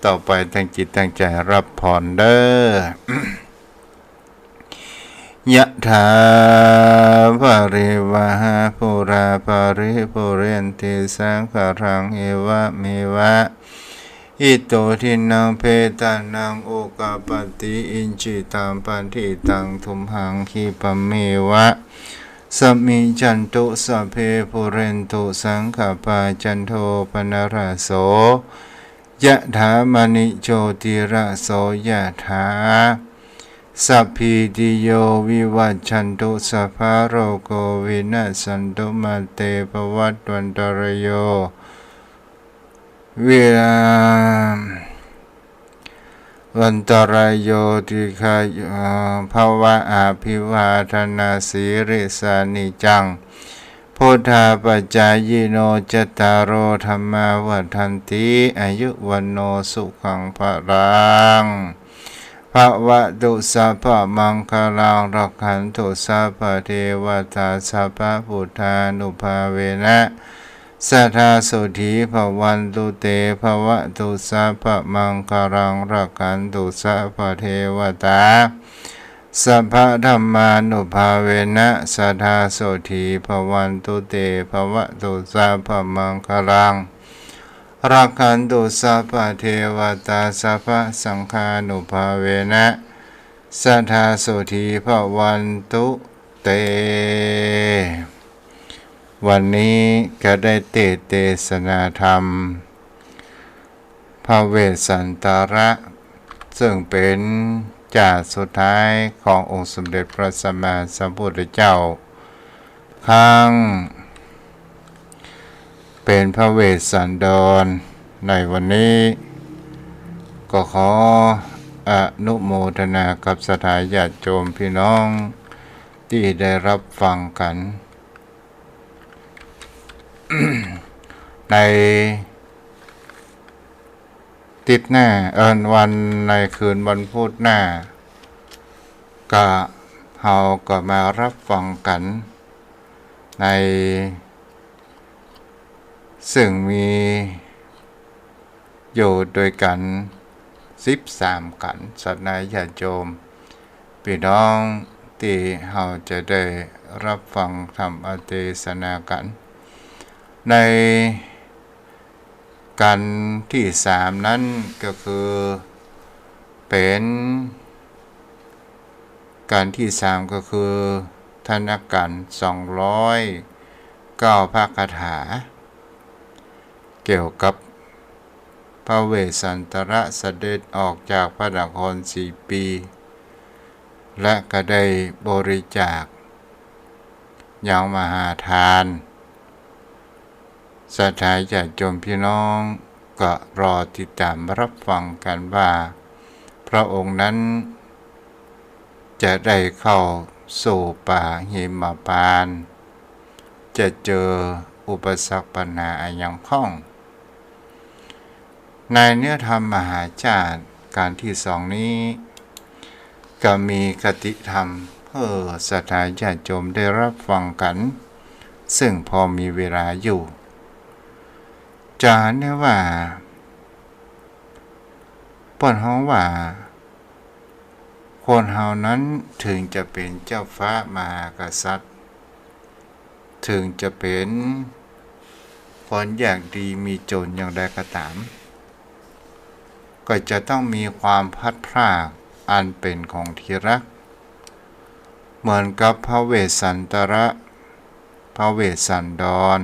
ต่อไปตั้งจิตตั้งใจรับพรเด้อยะถาวะริวะหาปุราปาริปุเรนติสังขรังเอวะเมวะอิโตทินังเพตานังโอกาปติอินจิตังปันทิตังทุมหังคีปะเมวะสัมมิจันตุสัพเพปุเรนตุสังขปาจันโทปนราโสยะถามณิโชติระโสยะถาสัพพิติโยวิวัชชันตุสัพพะโรโกวินัสสันตุมาเตภวัตวันตรโยวันตรโยติคายภาวะอาภิวาทนาสีริสานิจังพุทธาปัจจายโนจตารโอธรรมาวัฏันติอายุวันโนสุขังภรังภวะตุสัพพะมังคลังรักขันตุสัพพะเทวตาสัพพะพุทธานุภาเวนะสัทธาสุธีภวันตุเตภวะตุสัพพะมังคลังรักขันตุสัพพะเทวตาสัพพะธัมมานุภาเวนะสัทธาโสธีภวันตุเตภวะตุสัพพะมังคลังรักขันตุสัพพะเทวตาสัพพะสังฆานุภาเวนะสัทธาโสธีภวันตุเตวันนี้ก็ได้เทศนาธรรมพระเวสสันตระซึ่งเป็นจาสุดท้ายขององค์สมเด็จพระสัมมาสัมพุทธเจ้าข้างเป็นพระเวสสันดรในวันนี้ก็ขออนุโมทนากับสถาญาติโยมพี่น้องที่ได้รับฟังกัน ในติดหน้าวันในคืนวันพุธหน้าก็เราก็มารับฟังกันในซึ่งมีอยู่โดยกัน13กันสัตย์นายญาติโยมพี่น้องที่เราจะได้รับฟังธรรมเทศนากันในกันที่3นั้นก็คือเป็นการที่3ก็คือธนกัน209พระคาถาเกี่ยวกับพระเวสสันตระเสด็จออกจากพระนคร4 ปีและก็ได้บริจาคอย่างมหาทานศรัทธาญาติโยมพี่น้องก็รอติดตามรับฟังกันว่าพระองค์นั้นจะได้เข้าสู่ป่าหิมพานต์จะเจอ อุปสรรคปัญหาอันยังพ้องในเนื้อธรรมมหาจารย์การที่สองนี้ก็มีคติธรรมเพื่อศรัทธาญาติโยมได้รับฟังกันซึ่งพอมีเวลาอยู่จะเห็นว่าเปิ้นฮ้องว่าคนเฮานั้นถึงจะเป็นเจ้าฟ้ามหากษัตริย์ถึงจะเป็นคนอย่างดีมีจนอย่างใดก็ตามก็จะต้องมีความพัดพรากอันเป็นของที่รักเหมือนกับพระเวสสันตระพระเวสสันดร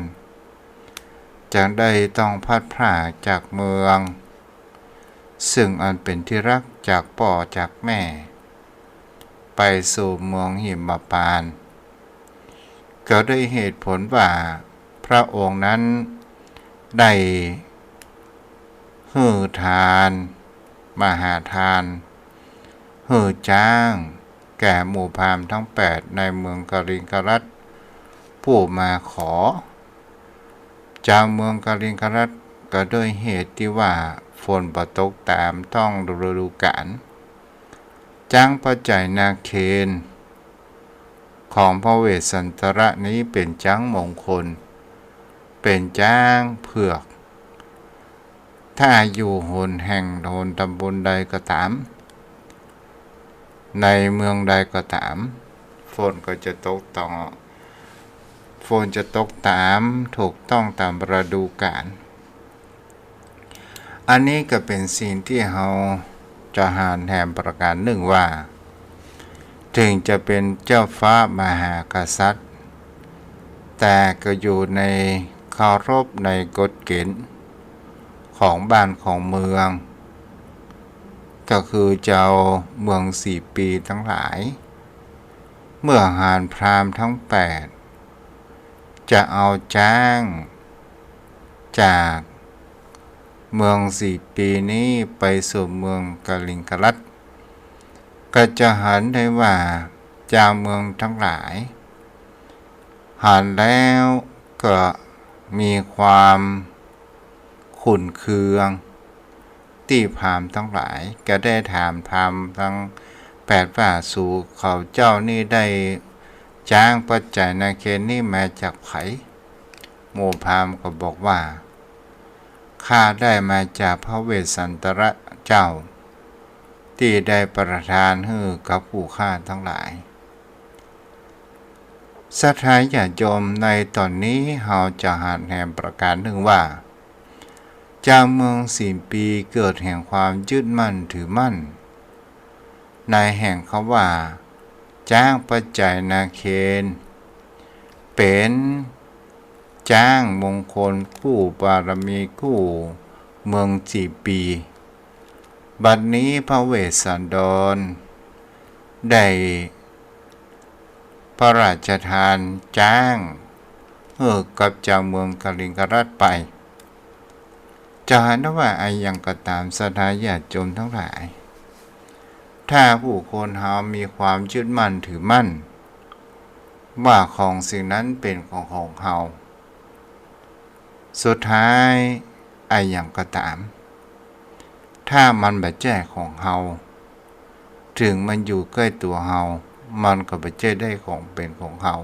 จังได้ต้องพัดพรากจากเมืองซึ่งอันเป็นที่รักจากพ่อจากแม่ไปสู่เมืองหิมพานต์ก็ด้วยเหตุผลว่าพระองค์นั้นได้ฮือทานมหาทานฮือจ้างแก่หมู่พราหมณ์ทั้ง8ในเมืองกลิงกรัตผู้มาขอจากเมืองกลิงกรัตก็ด้วยเหตุที่ว่าฝนบ่ตกตามต้องฤดูกาลจ้างปัจจัยนาเคนของพระเวสสันตระนี้เป็นจ้างมงคลเป็นจ้างเผือกถ้าอยู่โหนแห่งโหนตำบลใดก็ตามในเมืองใดก็ตามฝนก็จะตกต่อฝนจะตกตามถูกต้องตามฤดูกาลอันนี้ก็เป็นสิ่งที่เราจะหาแถมประการหนึ่งว่าถึงจะเป็นเจ้าฟ้ามหากษัตริย์แต่ก็อยู่ในเคารพในกฎเกณฑ์ของบ้านของเมืองก็คือเจ้าเมือง4 ปีทั้งหลายเมื่อหารพราหมณ์ทั้ง8จะเอาจ้างจากเมือง4 ปีนี้ไปสู่เมืองกลิงกรัตก็จะหันได้ว่าเจ้าเมืองทั้งหลายหันแล้วก็มีความขุ่นเคืองที่พราหมณ์ทั้งหลายก็ได้ถามพราหมณ์ทั้ง8ว่าสู่เขาเจ้านี่ได้จ้างปัจจัยนาเคนนี่มาจากไผหมู่พราหมณ์ก็บอกว่าข้าได้มาจากพระเวสสันตระเจ้าที่ได้ประทานให้กับผู้ข้าทั้งหลายศรัทธาญาติโยมในตอนนี้เราจะหาแห่งประการหนึ่งว่าเจ้าเมือง4 ปีเกิดแห่งความยึดมั่นถือมั่นในแห่งคำว่าจ้างปัจจัยนาเคนเป็นจ้างมงคลคู่บารมีคู่เมือง4 ปีบัดนี้พระเวสสันดรได้พระราชทานจ้างกับเจ้าเมืองกลิงกรัตไปจะเห็นว่าไอ้ยังก็ตามศรัทธาญาติโยมทั้งหลายถ้าผู้คนเฮามีความยึดมั่นถือมั่นว่าของสิ่งนั้นเป็นของเฮาสุดท้ายไอ้ยังก็ตามถ้ามันบ่แจ้ของเฮาถึงมันอยู่ใกล้ตัวเฮามันก็บ่แจ้ได้ของเป็นของเฮา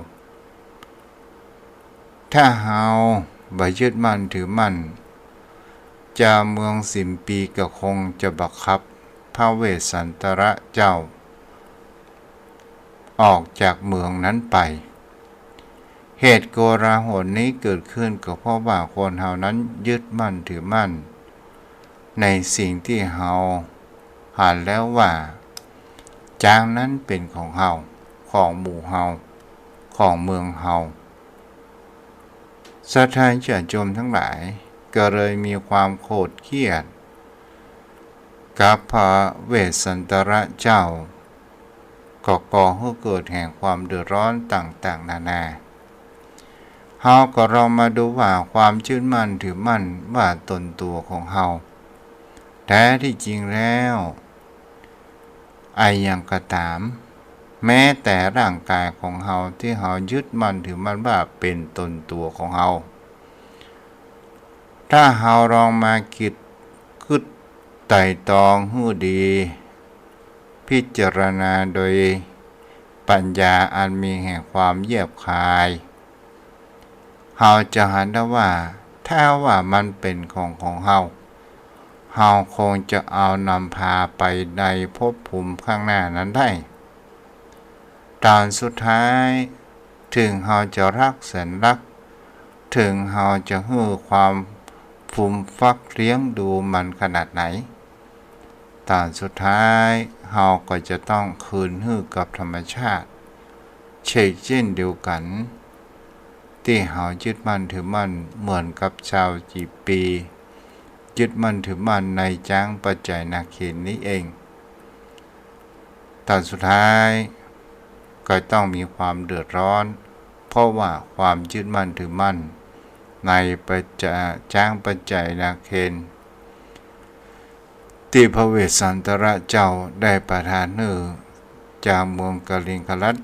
ถ้าเฮาบ่ยึดมั่นถือมั่นเจ้าเมือง10 ปีก็คงจะบังคับพระเวสสันตระเจ้าออกจากเมืองนั้นไปเหตุโกลาหลนี้เกิดขึ้นก็เพราะว่าคนเฮานั้นยึดมั่นถือมั่นในสิ่งที่เฮาหาแล้วว่าจางนั้นเป็นของเฮาของหมู่เฮาของเมืองเฮาศรัทธาญาติโยมทั้งหลายก็เลยมีความโกรธเกลียดกับพระเวสสันตระเจ้าก็ก่อให้เกิดแห่งความเดือดร้อนต่างๆนานาเฮาก็เรามาดูว่าความยึดมั่นถือมั่นว่าตนตัวของเฮาแท้ที่จริงแล้วไอ้ยังก็ตามแม้แต่ร่างกายของเฮาที่เฮายึดมั่นถือมั่นว่าเป็นตนตัวของเฮา ถ้าเฮาลองมาคิดคึดไต่ตองหู้ดี พิจารณาโดยปัญญาอันมีแห่งความเยียบคายเฮาจะหันได้ว่าถ้าว่ามันเป็นของเฮาคงจะเอานำพาไปในภพภูมิข้างหน้านั้นได้ตอนสุดท้ายถึงเฮาจะรักแสนรักถึงเฮาจะฮื้อความฟูมฟักเลี้ยงดูมันขนาดไหนตอนสุดท้ายเฮาก็จะต้องคืนฮื้อกับธรรมชาติเช่นเดียวกันที่เฮายึดมั่นถือมั่นเหมือนกับชาวจีปียึดมั่นถือมั่นในจ้างปัจจัยนาเขนนี้เองตอนสุดท้ายก็ต้องมีความเดือดร้อนเพราะว่าความยึดมั่นถือมั่นในปัจจัยจ้างปัจจัยนาเขนที่พระเวสสันตรเจ้าได้ประทานเนื้อจากเมืองกลิงคลัด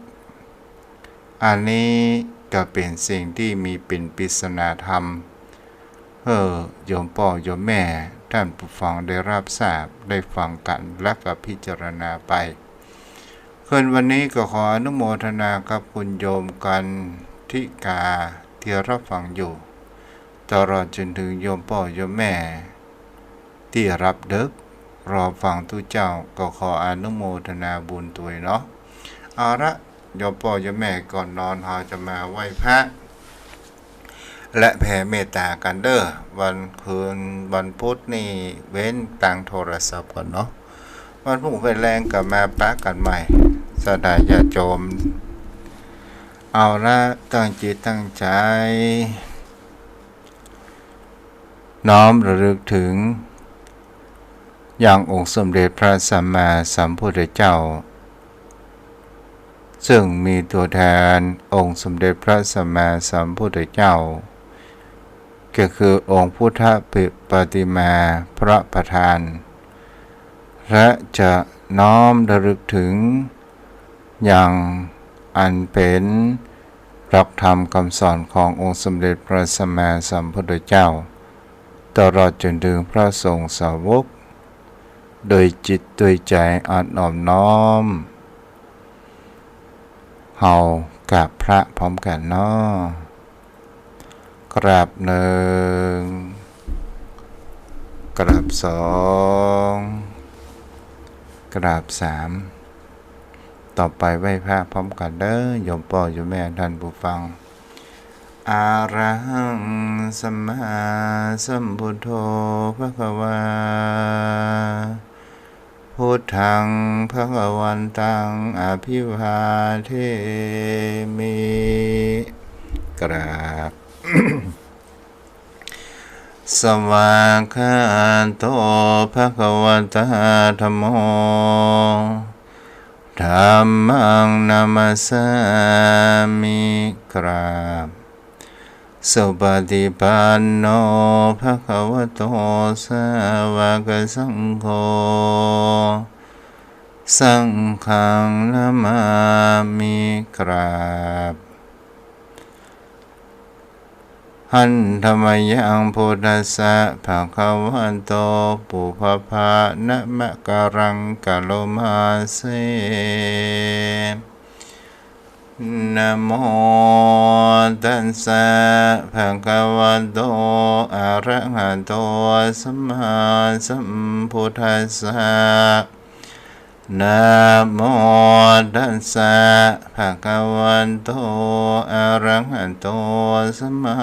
อันนี้ก็เป็นสิ่งที่มีเป็นปริศนาธรรมโยมพ่อโยมแม่ท่านผู้ฟังได้รับทราบได้ฟังกันและก็พิจารณาไปคืนวันนี้ก็ขออนุโมทนากับคุณโยมกันทิกาที่รับฟังอยู่ตลอดจนถึงโยมพ่อโยมแม่ที่รับเด็กรอฟังทุกเจ้าก็ขออนุโมทนาบุญตัวเนาะเอาละโยมพ่อโยมแม่ก่อนนอนเราจะมาไหว้พระและแผ่เมตตากันเด้อวันคืนวันพุธนี่เว้นตังโทรศัพท์ก่อนเนาะวันพรุ่งเป็นแรงกับมาปะกันใหม่สดายอย่าโจมเอาละตั้งจิตตั้งใจน้อมระลึกถึงอย่างองค์สมเด็จพระสัมมาสัมพุทธเจ้าซึ่งมีตัวแทนองค์สมเด็จพระสัมมาสัมพุทธเจ้าก็คือองค์พุทธปฏิมาพระประธานและจะน้อมระลึกถึงอย่างอันเป็นหลักธรรมคำสอนขององค์สมเด็จพระสัมมาสัมพุทธเจ้าตลอดจนถึงพระสงฆ์สาวกโดยจิตโดยใจอ่อนน้อมน้อมเฮากับพระพร้อมกันเนาะกราบหนึ่งกราบสองกราบสามต่อไปไหว้พระพร้อมกันเด้อโยมพ่อโยมแม่ท่านผู้ฟังอะระหังสัมมาสัมพุทโธภควาพุทธังภควันตังอภิวาเทมิกราบ สวากขาโตภควตาธัมโมธัมมังนามัสสามิกราบสุปฏิปันโนภควโตสาวกสังโฆสังฆังนามามิกราบหันธรรมยังพุทธัสสะภะคะวันโตปุพพะนะมะกะรังกะโลมาเสนะโมตัสสะภะคะวะโตอะระหะโตสัมมาสัมพุทธัสสะนะโมตัสสะภะคะวะโตอะระหะโตสัมมา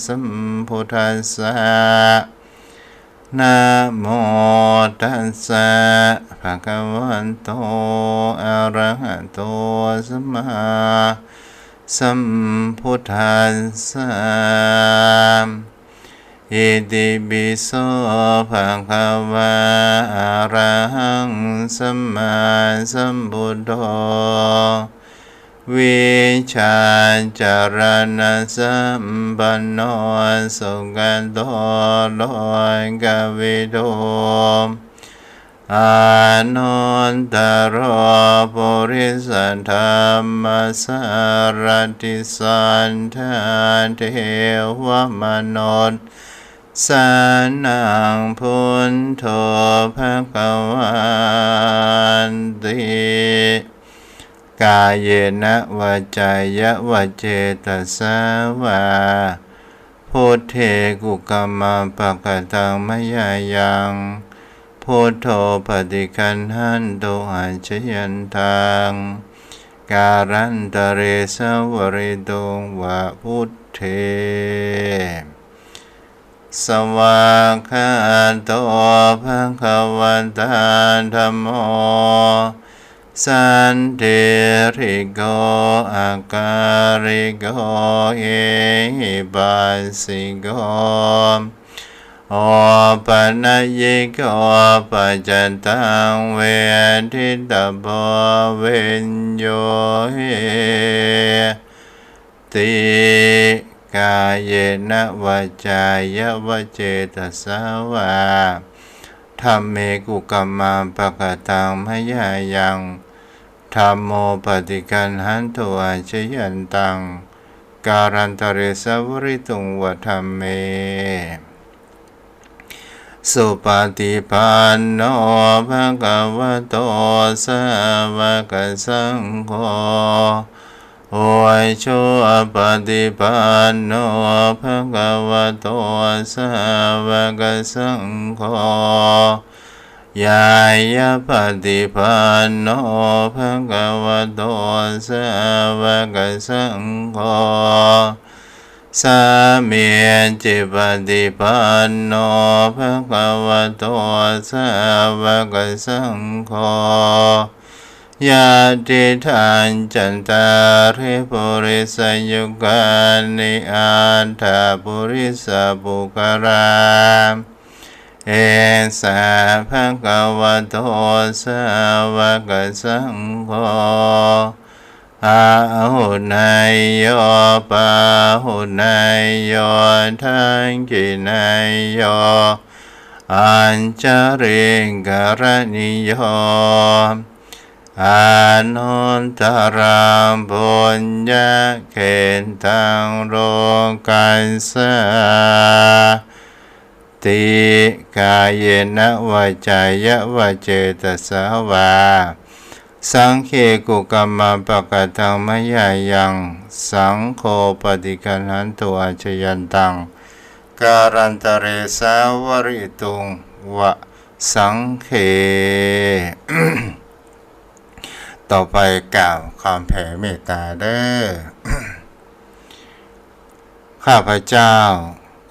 สัมพุทธัสสะนะโมตัสสะภะคะวะโตอะระหะโตสัมมาสัมพุทธัสสะอิติปิโสภะคะวะอะระหังสัมมาสัมพุทโธวิชาจารณะสัมปันโนสุขโตโลกวิโตอานันตโรปุริสธรรมสารติสันทาเทวมนุษย์ สานังพุทโธภวันติกายเยนะวาจายะวเจตสาวาพุทเทกุกัมมังปะกตังมยายังพุทโธปฏิคันหันโตอัญชยันตังการันตเรสวริโตวะพุทเทสวากขาโตภควตาธัมโมสันติริโกอาการิโกเอหิปัสสิโกโอปัญญิโกปัจจตังเวทิตาภเวนโยเฮติกายเยนะวาจายะวเจตสาวาธัมเมกุกัมมังปะกตังมยายังธัมโมปฏิคันหันโตอัญชยันตังการันตเรสวริตุงวะธัมเมสุปฏิปันโนภะคะวะโตสาวกสังโฆโอยชัวปฏิปันโนภะคะวะโตสาวกสังโฆยายะปฏิปันโนภะคะวะโตสาวกสังโฆสามีจิปฏิปันโนภะคะวะโตสาวกสังโฆยะติทานจันตาริปุริสยุกานิอัตถปุริสปุกราเอสาภะคะวะโตสาวกสังโฆอาหุนายโยปาหุนายโยทังกินายโยอัญจริงกรณิโยอานนตรามปุญญเขนตังโลกัสสะติกายเยนะวาจายะวเจตสาวาสังเขกุกัมมังปะกตังมยายังสังโฆปฏิคันหันโตอัญชยันตังการันตเรสาวริตุงวะสังเข ต่อไปกล่าวคำแผ่เมตตาเด้อ ข้าพเจ้า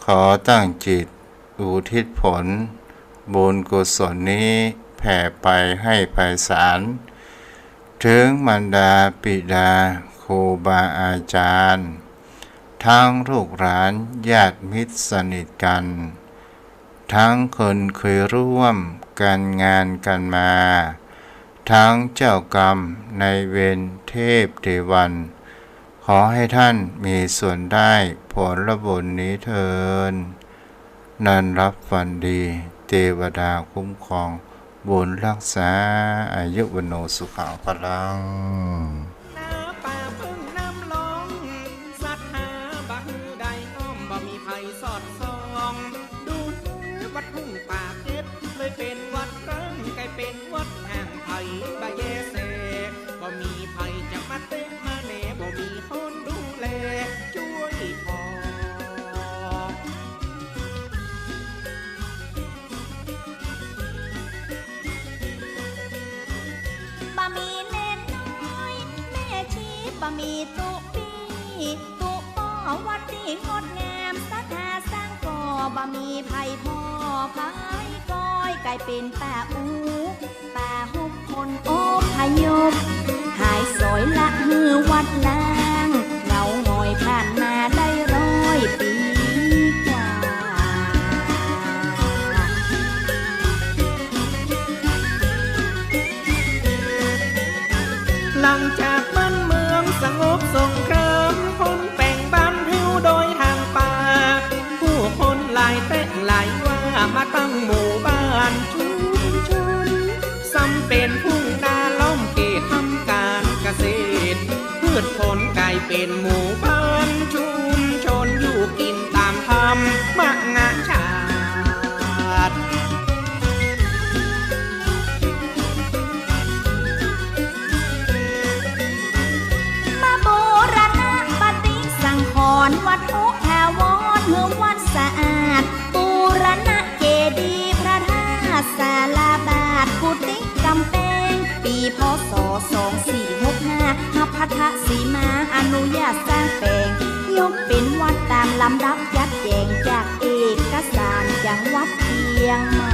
ขอตั้งจิตอุทิศผลบุญกุศลนี้แผ่ไปให้ไพศาลถึงมารดาปิดาครูบาอาจารย์ทั้งลูกหลานญาติมิตรสนิทกันทั้งคนเคยร่วมกันงานกันมาทั้งเจ้ากรรมในายเวรเทพเทวันขอให้ท่านมีส่วนได้ผลบุญนี้เถิดนันรับฝันดีเทวดาคุ้มครองบุญรักษาอายุวโนสุขังพลังน้าป่าพึ่งน้ำลองสัตหาบ่ฮือใดอ้อมบ่มีภัยสอดส่องดูวัดทุ่งป่าเพชรเลยเป็นวัดร้างกลายเป็นวัดห่างไผบะเยเสบ่มีภัยจะมาเต้นมาแหน่บ่มีคนดูแลช่วยพอ บะหมี่เน้นน้อยแม่ชีบะหมี่ตุปีตุป้อวัดดีงดงามศรัทธาสร้างก่อบะหมี่ไผ่พ่อไผ่ก้อยกลายเป็นป่าอูป่าหุบคนโอ้พยพหายสอยละมือวัดล้างเงาหงอยผ่านมาได้100 ปีกว่า หลังจากบ้านเมืองสงบสงครามคนแป่งบ้านหิวโดยห่างป่าผู้คนหลายแต่หลายว่ามาตั้งหมู่บ้านชุมชนซ้ำเป็นทุ่งนาล้อมเขตทำการเกษตรพืชผลกลายเป็นหมู่บ้านชุมชนอยู่กินตามธรรมมะงะชา วัดทุกแถวรเฮือวัดสะอาดปูรณะเจดีย์พระธาตุศาลาบาทกุฏิกำแพงปีพศ2465นับพัทธสีมาอนุญาตสร้างแปลงยกเป็นวัดตามลำดับยัดแจงจากเอกสารจังหวัดเชียงใหม่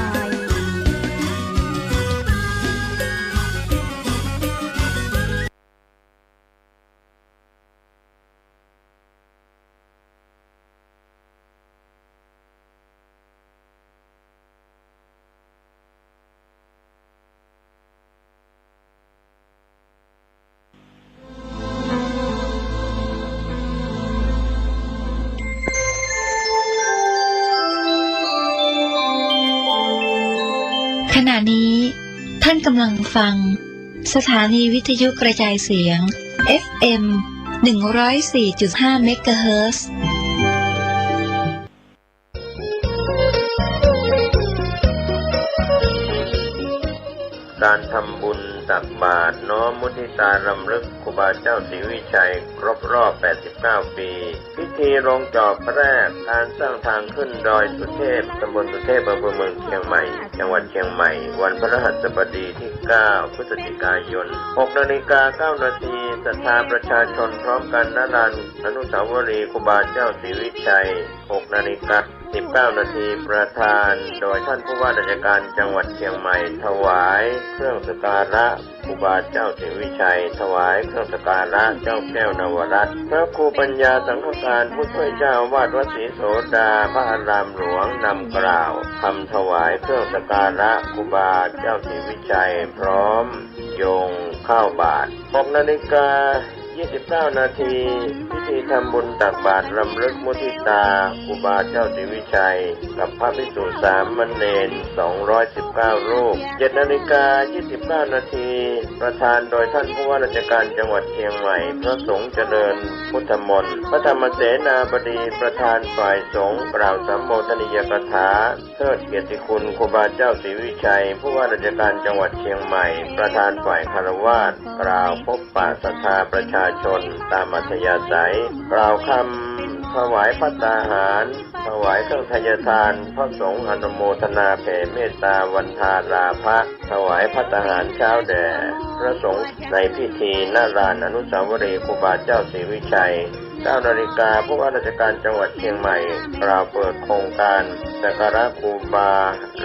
ขณะนี้ท่านกำลังฟังสถานีวิทยุกระจายเสียง FM 104.5 เมกะเฮิรตซ์การทำบุญตักบาตรน้อมมุทิตารำลึกครูบาเจ้าศรีวิชัยครบรอบ 89 ปีพิธีลงจอบแรกการสร้างทางขึ้นดอยสุเทพตำบลสุเทพอำเภอเมืองเชียงใหม่จังหวัดเชียงใหม่วันพฤหัสบดีที่ 9 พฤศจิกายน 6:09 น.ศรัทธาประชาชนพร้อมกันณลานอนุสาวรีย์ครูบาเจ้าศรีวิชัย 6:19 น.ประธานโดยท่านผู้ว่าราชการจังหวัดเชียงใหม่ถวายเครื่องสักการะครูบาเจ้าศรีวิชัยถวายเครื่องสักการะเจ้าแก้วนวรัตน์พระครูปัญญาสังฆการผู้ช่วยเจ้าอาวาสวัดศรีโสดาพระอารามหลวงนำกล่าวทำถวายเครื่องสักการะครูบาเจ้าศรีวิชัยพร้อมโยงข้าวบาตร 6:29 น.พิธีทำบุญตักบาตรรำลึกมุทิตาครูบาเจ้าศรีวิชัยกับพระภิกษุสามเณร219 รูป 7:29 น.ประธานโดยท่านผู้ว่าราชการจังหวัดเชียงใหม่พระสงฆ์เจริญพุทธมนต์พระธรรมเสนาบดีประธานฝ่ายสงฆ์กล่าวสัมโมทนียกถาเทิดเกียรติคุณครูบาเจ้าศรีวิชัยผู้ว่าราชการจังหวัดเชียงใหม่ประธานฝ่ายคฤหัสถ์กล่าวพบปะศรัทธาประชาชนตามอัธยาศัยกล่าวคำถวายภัตตาหารถวายเครื่องทายทานพระสงฆ์อนุโมทนาแผ่เมตตาวันทาราภะถวายภัตตาหารเช้าแด่พระสงฆ์ในพิธีณลานอนุสาวรีย์ครูบาเจ้าศรีวิชัย 9 นาฬิกาผู้ว่าราชการจังหวัดเชียงใหม่กล่าวเปิดโครงการสักการะครูบา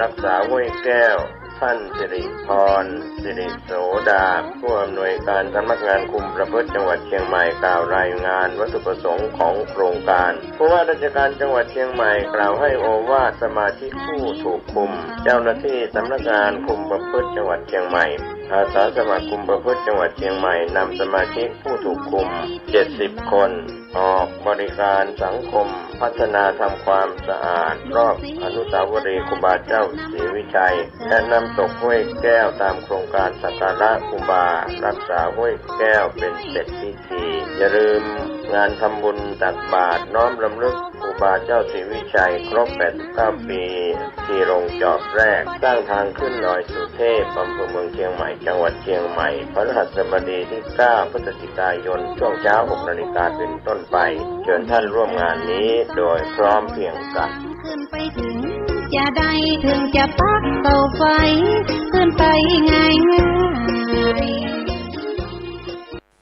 รักษาห้วยแก้วท่านสิริพรสิริโสดาผู้อำนวยการสำนักงานคุมประพฤติจังหวัดเชียงใหม่กล่าวรายงานวัตถุประสงค์ของโครงการผู้ว่าราชการจังหวัดเชียงใหม่กล่าวให้โอวาทสมาชิกผู้ถูกคุมเจ้าหน้าที่สำนักงานคุมประพฤติจังหวัดเชียงใหม่อาสาสมัครคุมประพฤติจังหวัดเชียงใหม่นำสมาชิกผู้ถูกคุม70 คนออกบริการสังคมพัฒนาทำความสะอาดรอบอนุสาวรีย์ครูบาเจ้าศรีวิชัยและนำตกห้วยแก้วตามโครงการสักการะครูบารักษาห้วยแก้วเป็นเสร็จพิธีอย่าลืมงานทำบุญตักบาตรน้อมรำลึกครูบาเจ้าศรีวิชัยครบ 89 ปีที่ลงจอบแรกสร้างทางขึ้นดอยสุเทพอำเภอเมืองเชียงใหม่จังหวัดเชียงใหม่พฤหัสบดีที่ 9 พฤศจิกายนช่วงเช้า 6 นาฬิกาเป็นต้นไปเชิญท่านร่วมงานนี้โดยพร้อมเพรียงกันขึ้นไปถึงจะได้ถึงจะปักเตาไฟขึ้นไปง่าย